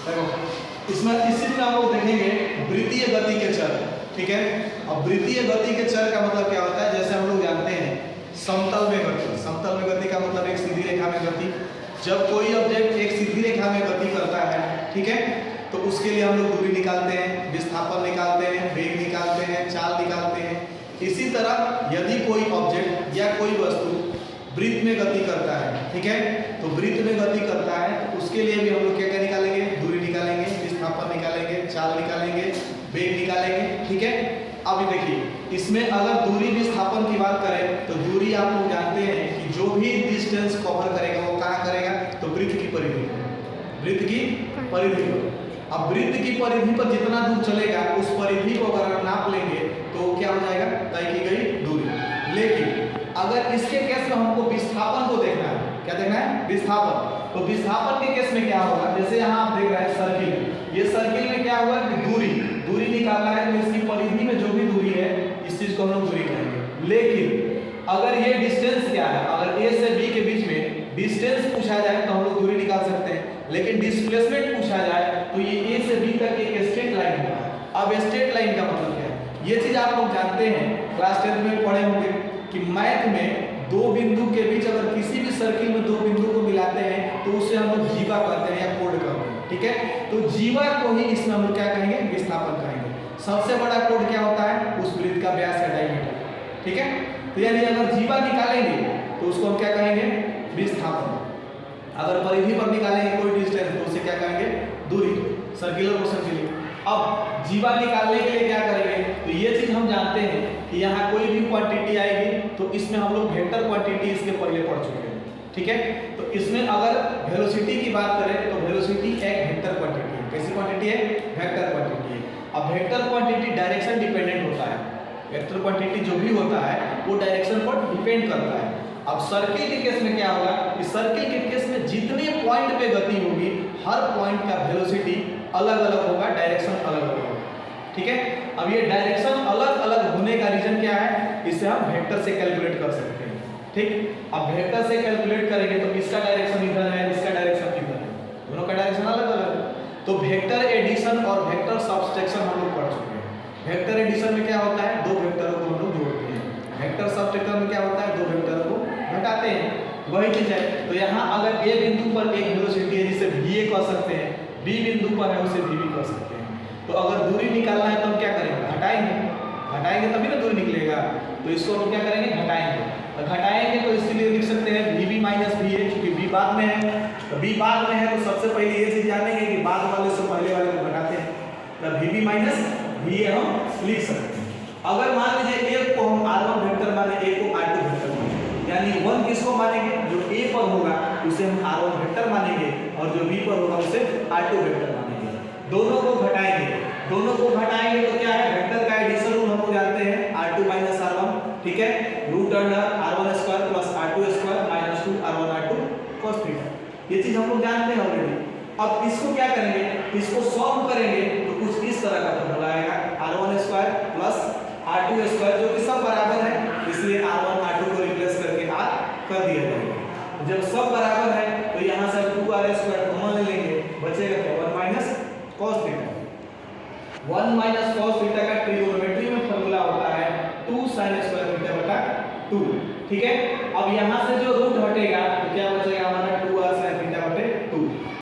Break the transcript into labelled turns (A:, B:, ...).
A: देखो इसमें इसी में हम लोग देखेंगे वृत्तीय गति के चर, ठीक है। अब वृत्तीय गति के चर का मतलब क्या होता है, जैसे हम लोग जानते हैं समतल में गति, समतल में गति का मतलब एक सीधी रेखा में गति। जब कोई ऑब्जेक्ट एक सीधी रेखा में गति करता है, ठीक है, तो उसके लिए हम लोग दूरी निकालते हैं, विस्थापन निकालते हैं, वेग निकालते हैं, चाल निकालते हैं। इसी तरह यदि कोई ऑब्जेक्ट या कोई वस्तु वृत्त में गति करता है, ठीक है, तो वृत्त में गति करता है तो उसके लिए भी हम लोग क्या क्या निकालेंगे, दूरी निकालेंगे, विस्थापन निकालेंगे, चाल निकालेंगे, वेग निकालेंगे, ठीक है। अब देखिए इसमें अगर दूरी विस्थापन की बात करें तो दूरी आप लोग जानते हैं कि जो भी डिस्टेंस कवर करेगा वो कहाँ करेगा, तो वृत्त की परिधि पर, वृत्त की परिधि पर। अब वृत्त की परिधि पर जितना दूर चलेगा उस परिधि को अगर हम नाप लेंगे तो क्या हो जाएगा, तय की गई दूरी। लेकिन अगर इसके केस में हमको विस्थापन को देखना है, क्या देखना है, विस्थापन, तो विस्थापन के केस में क्या होगा, जैसे यहाँ आप देख रहे हैं सर्किल, ये सर्किल में क्या हुआ कि दूरी निकालना है तो इसकी परिधि में जो भी दूरी है इस चीज को हम लोग दूरी कहेंगे। लेकिन अगर ये डिस्टेंस क्या है, अगर ए से बी के बीच में डिस्टेंस पूछा जाए तो हम लोग दूरी निकाल सकते हैं, लेकिन डिस्प्लेसमेंट पूछा जाए तो ये ए से बी तक एक स्ट्रेट लाइन होगा। अब स्ट्रेट लाइन का मतलब क्या है, ये चीज आप लोग जानते हैं, क्लास 10 में पढ़े होंगे कि मैथ में दो बिंदु के बीच अगर किसी भी सर्किल में दो बिंदु को मिलाते हैं तो उसे हम लोग जीवा कहते हैं या कोड कहते हैं, ठीक है। तो जीवा को ही इसमें हम लोग क्या कहेंगे, विस्थापन कहेंगे। सबसे बड़ा कोड क्या होता है, उस वृत्त का व्यास या डायमीटर, ठीक है। तो यानी अगर जीवा निकालेंगे तो उसको हम क्या कहेंगे, विस्थापन। अगर परिधि पर निकालेंगे कोई डिस्टेंस तो उसे क्या कहेंगे, दूरी, सर्कुलर मोशन के लिए। अब जीवा निकालने के लिए क्या करेंगे, तो ये चीज हम जानते हैं कि यहाँ कोई भी क्वांटिटी आएगी तो इसमें हम लोग वेक्टर क्वांटिटी इसके पहले पढ़ चुके हैं, ठीक है। तो इसमें अगर वेलोसिटी की बात करें तो वेलोसिटी एक वेक्टर क्वांटिटी है। कैसी क्वांटिटी है, वेक्टर क्वांटिटी है। अब वेक्टर क्वांटिटी डायरेक्शन डिपेंडेंट होता है, वेक्टर क्वांटिटी जो भी होता है वो डायरेक्शन पर डिपेंड करता है। अब सर्किल के केस में क्या होगा कि सर्किल के केस में जितने पॉइंट पे गति होगी हर पॉइंट का वेलोसिटी अलग अलग होगा, डायरेक्शन अलग अलग होगा, ठीक है। अब ये डायरेक्शन अलग अलग होने का रीजन क्या है, इसे हम वेक्टर से कैलकुलेट कर सकते हैं, ठीक। अब वेक्टर से कैलकुलेट करेंगे तो इसका डायरेक्शन इधर है, इसका डायरेक्शन इधर है, दोनों का डायरेक्शन अलग अलग है। तो वेक्टर एडिशन और वेक्टर सब्सट्रैक्शन हम लोग पढ़ चुके हैं। वेक्टर एडिशन में क्या होता है, दो वेक्टरों को हम लोग जोड़ते हैं। वेक्टर सब्सट्रैक्शन में क्या होता है, दो वेक्टरों को घटाते हैं, वही चीज है। तो यहाँ अगर ए बिंदु पर एक वेलोसिटी है जिसे va कह सकते हैं, बी बिंदु पर है उसे vb कह सकते हैं। तो अगर दूरी निकालना है तो हम क्या करेंगे, घटाएंगे तभी ना दूरी निकलेगा। तो इसको हम क्या करेंगे, घटाएंगे। तो घटाएंगे तो इसलिए लिख सकते हैं vb माइनस va, क्योंकि b बाद में है। तो b बाद में है तो सबसे पहले ये चीज जानेंगे कि बाद वाले से पहले वाले को घटाते हैं, तो vb माइनस va हम लिख सकते हैं। अगर मान लीजिए एक को हम r1 वेक्टर माने, एक को r2 वेक्टर माने, यानी 1 किसको मानेंगे, जो a पर होगा उसे हम r1 वेक्टर मानेंगे और जो b पर होगा उसे r2 वेक्टर मानेंगे। दोनों को घटाएंगे तो क्या है, वेक्टर का एडिशन रूल हम लोग जानते हैं, r2 माइनस r1, ठीक है, root under r1 square plus r2 square minus 2 r1 r2 cos theta. ये चीज हम लोग जानते हैं ऑलरेडी। अब इसको क्या करेंगे, इसको सॉल्व करेंगे तो कुछ इस तरह का फॉर्मूला आएगा, r1 square plus r2 square, जो कि सब बराबर है इसलिए r1 r2 को रिप्लेस करके r कर दिया जाएगा। जब सब बराबर है तो यहाँ से 2r स्क्वायर कॉमन ले लेंगे, बचेगा क्या, 1 minus cos theta. 1 minus cos theta का ट्रिगोनोमेट्री में फॉर्मूला होता है 2 sin स्क्वायर थीटा बटा 2, ठीक है। अब यहाँ से जो